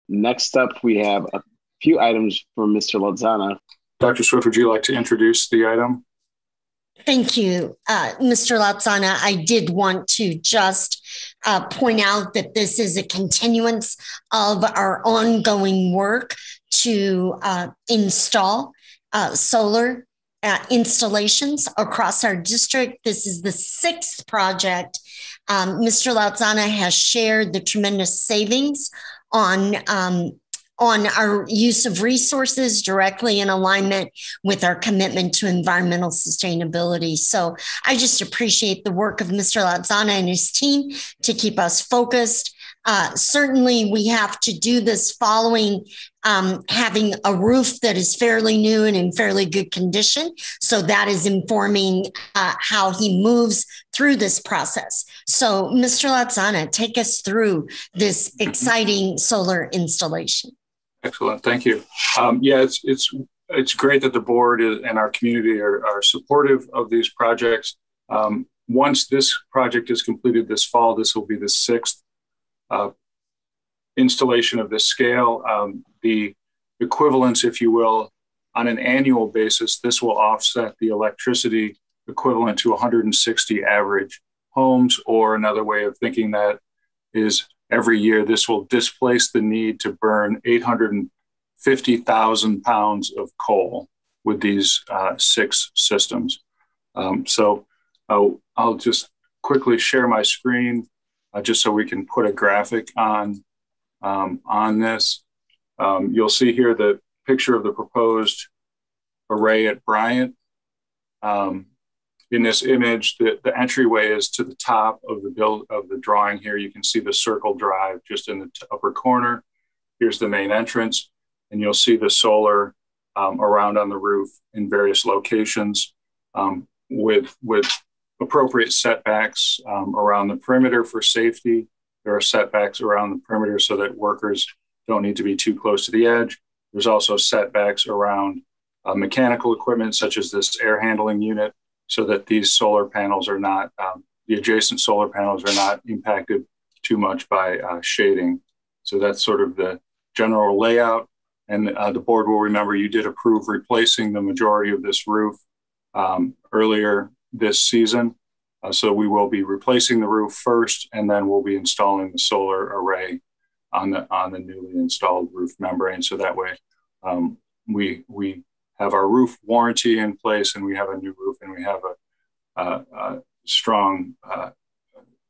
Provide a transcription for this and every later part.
Next up, we have a few items for Mr. Lozana. Dr. Swift, would you like to introduce the item? Thank you, Mr. Lozana. I did want to just point out that this is a continuance of our ongoing work to install solar installations across our district. This is the sixth project. Mr. Lozana has shared the tremendous savings on our use of resources directly in alignment with our commitment to environmental sustainability. So I just appreciate the work of Mr. Lozana and his team to keep us focused. Certainly, we have to do this following having a roof that is fairly new and in fairly good condition. So that is informing how he moves through this process. So Mr. Lozana, take us through this exciting solar installation. Excellent. Thank you. It's great that the board and our community are supportive of these projects. Once this project is completed this fall, this will be the sixth installation of this scale. The equivalence, if you will, on an annual basis, this will offset the electricity equivalent to 160 average homes, or another way of thinking that is every year this will displace the need to burn 850,000 pounds of coal with these six systems. So I'll just quickly share my screen just so we can put a graphic on this. You'll see here the picture of the proposed array at Bryant. In this image, the entryway is to the top of the drawing here. You can see the circle drive just in the upper corner. Here's the main entrance, and you'll see the solar around on the roof in various locations with appropriate setbacks around the perimeter for safety. There are setbacks around the perimeter so that workers don't need to be too close to the edge. There's also setbacks around mechanical equipment, such as this air handling unit, so that these solar panels are not, the adjacent solar panels are not impacted too much by shading. So that's sort of the general layout. And the board will remember you did approve replacing the majority of this roof earlier this season. So we will be replacing the roof first, and then we'll be installing the solar array on the newly installed roof membrane. So that way we have our roof warranty in place, and we have a new roof, and we have a strong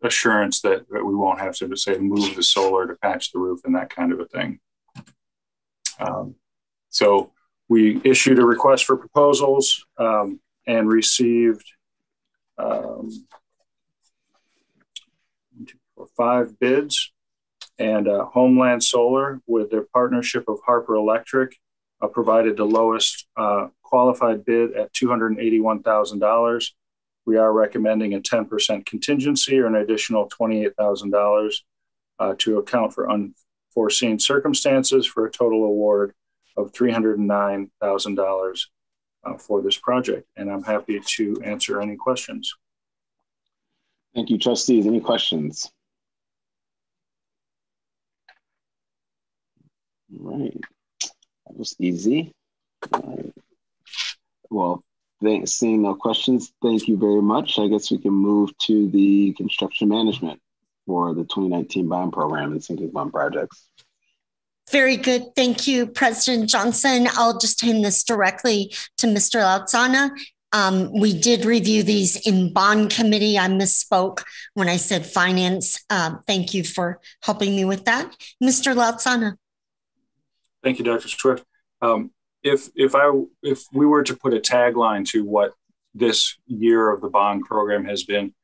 assurance that we won't have to say move the solar to patch the roof and that kind of a thing. So we issued a request for proposals and received 5 bids, and Homeland Solar, with their partnership of Harper Electric, provided the lowest qualified bid at $281,000. We are recommending a 10% contingency or an additional $28,000 to account for unforeseen circumstances, for a total award of $309,000 for this project. And I'm happy to answer any questions. Thank you, trustees. Any questions? All right, that was easy. Well, seeing no questions, thank you very much. I guess we can move to the construction management for the 2019 bond program and sinking bond projects. Very good. Thank you, President Johnson. I'll just hand this directly to Mr. Lozana. We did review these in bond committee. I misspoke when I said finance. Thank you for helping me with that. Mr. Lozana. Thank you, Dr. Swift. If we were to put a tagline to what this year of the bond program has been,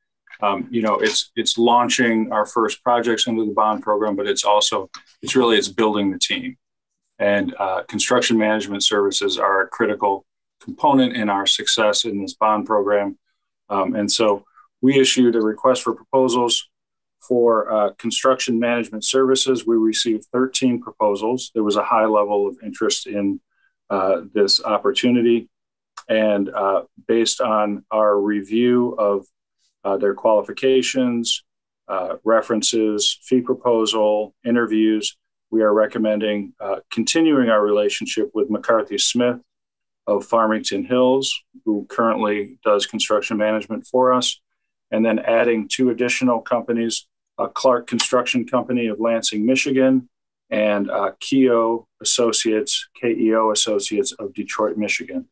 it's launching our first projects into the bond program, but it's building the team. And construction management services are a critical component in our success in this bond program. And so we issued a request for proposals for construction management services. We received 13 proposals. There was a high level of interest in this opportunity. And based on our review of their qualifications, references, fee proposal, interviews, we are recommending continuing our relationship with McCarthy Smith of Farmington Hills, who currently does construction management for us, and then adding 2 additional companies, Clark Construction Company of Lansing, Michigan, and KEO Associates of Detroit, Michigan.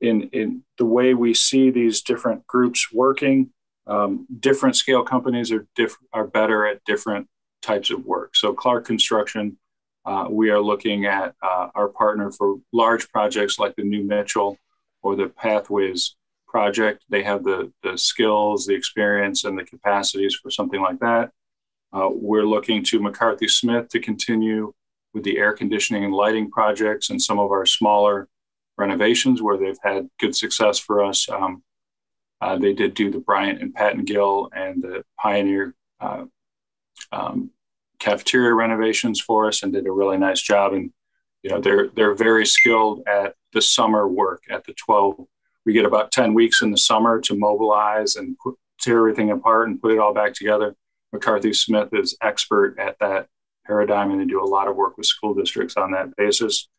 In the way we see these different groups working, different scale companies are better at different types of work. So Clark Construction, we are looking at our partner for large projects like the New Mitchell or the Pathways project. They have the skills, the experience, and the capacities for something like that. We're looking to McCarthy Smith to continue with the air conditioning and lighting projects and some of our smaller renovations where they've had good success for us. They did do the Bryant and Patton Gill and the Pioneer cafeteria renovations for us and did a really nice job. And they're very skilled at the summer work. At the 12, we get about 10 weeks in the summer to mobilize and tear everything apart and put it all back together. McCarthy Smith is expert at that paradigm, and they do a lot of work with school districts on that basis.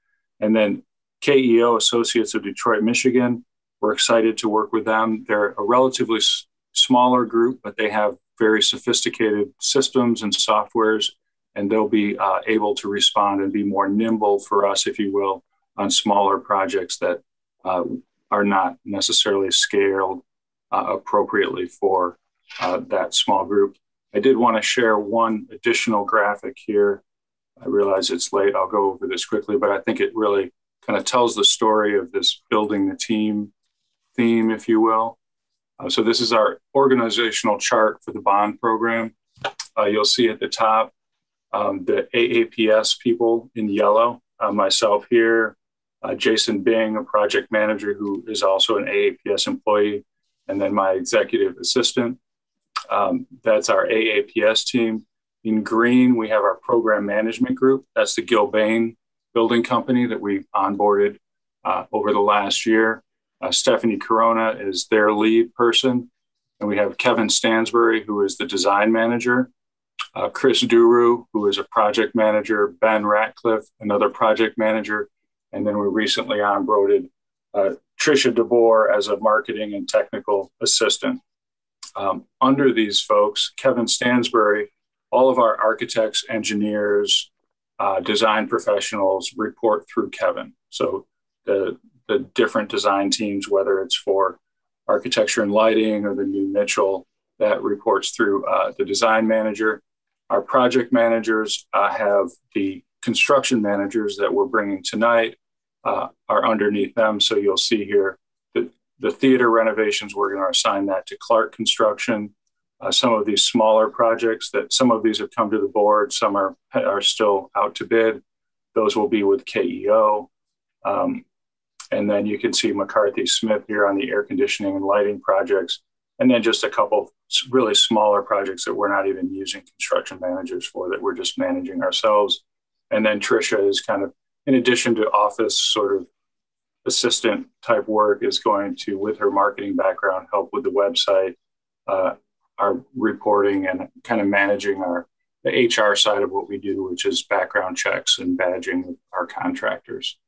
And then KEO Associates of Detroit, Michigan, we're excited to work with them. They're a relatively smaller group, but they have very sophisticated systems and softwares, and they'll be able to respond and be more nimble for us, if you will, on smaller projects that are not necessarily scaled appropriately for that small group. I did want to share one additional graphic here. I realize it's late. I'll go over this quickly, but I think it really kind of tells the story of this building the team theme, if you will. So this is our organizational chart for the bond program. You'll see at the top the AAPS people in yellow, myself here, Jason Bing, a project manager who is also an AAPS employee, and then my executive assistant. That's our AAPS team. In green, we have our program management group. That's the Gilbane building company that we onboarded over the last year. Stephanie Corona is their lead person. And we have Kevin Stansbury, who is the design manager. Chris Duru, who is a project manager. Ben Ratcliffe, another project manager. And then we recently onboarded Tricia DeBoer as a marketing and technical assistant. Under these folks, Kevin Stansbury, all of our architects, engineers, design professionals report through Kevin. So the different design teams, whether it's for architecture and lighting or the New Mitchell, that reports through the design manager. Our project managers have the construction managers that we're bringing tonight are underneath them. So you'll see here the theater renovations, we're going to assign that to Clark Construction. Some of these smaller projects some of these have come to the board, some are still out to bid. Those will be with KEO. And then you can see McCarthy Smith here on the air conditioning and lighting projects. And then just a couple really smaller projects that we're not even using construction managers for, that we're just managing ourselves. And then Tricia is kind of, in addition to office sort of assistant type work, is going to, with her marketing background, help with the website, our reporting, and kind of managing the HR side of what we do, which is background checks and badging of our contractors.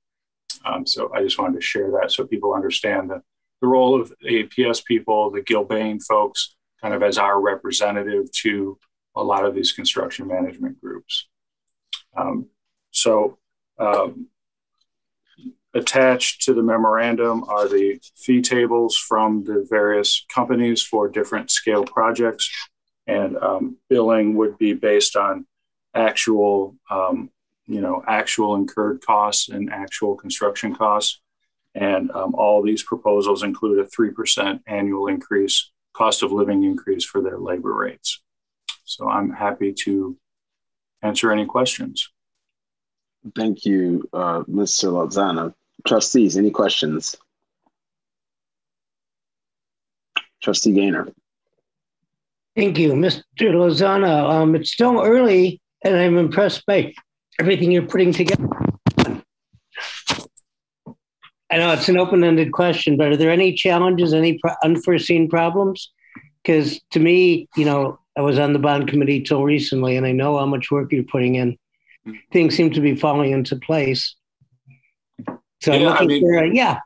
So I just wanted to share that so people understand the role of APS people, the Gilbane folks, kind of as our representative to a lot of these construction management groups. Attached to the memorandum are the fee tables from the various companies for different scale projects, and billing would be based on actual incurred costs and actual construction costs. And all these proposals include a 3% annual increase, cost of living increase for their labor rates. So I'm happy to answer any questions. Thank you, Mr. Lozano. Trustees, any questions? Trustee Gaynor. Thank you, Mr. Lozano. It's still early, and I'm impressed by everything you're putting together. I know it's an open-ended question, but are there any challenges, any unforeseen problems? Because to me, I was on the bond committee till recently, and I know how much work you're putting in. Things seem to be falling into place. So yeah, I'm looking for, yeah.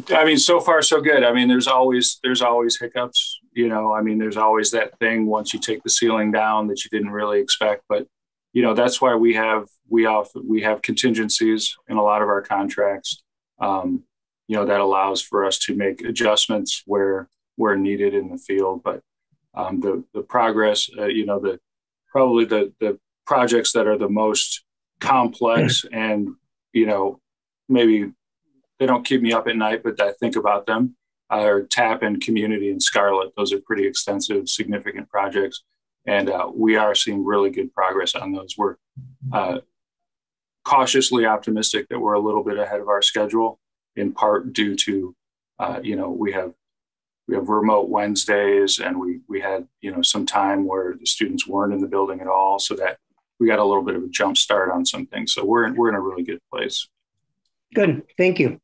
I mean, so far so good. I mean, there's always hiccups. You know, I mean, there's always that thing once you take the ceiling down that you didn't really expect. But you know, that's why we have contingencies in a lot of our contracts. You know, that allows for us to make adjustments where needed in the field. But the progress, you know, probably the projects that are the most complex and, you know, maybe they don't keep me up at night, but I think about them, are TAP and Community and Scarlet. Those are pretty extensive, significant projects. And we are seeing really good progress on those. We're cautiously optimistic that we're a little bit ahead of our schedule, in part due to, you know, we have remote Wednesdays, and we had, you know, some time where the students weren't in the building at all, so that we got a little bit of a jump start on some things. So we're in a really good place. Good. Thank you.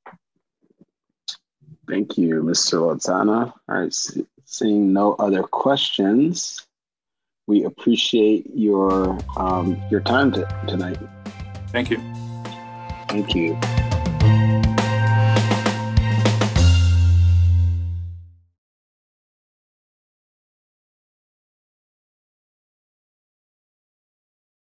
Thank you, Mr. Lozana. All right, seeing no other questions, we appreciate your time tonight. Thank you. Thank you.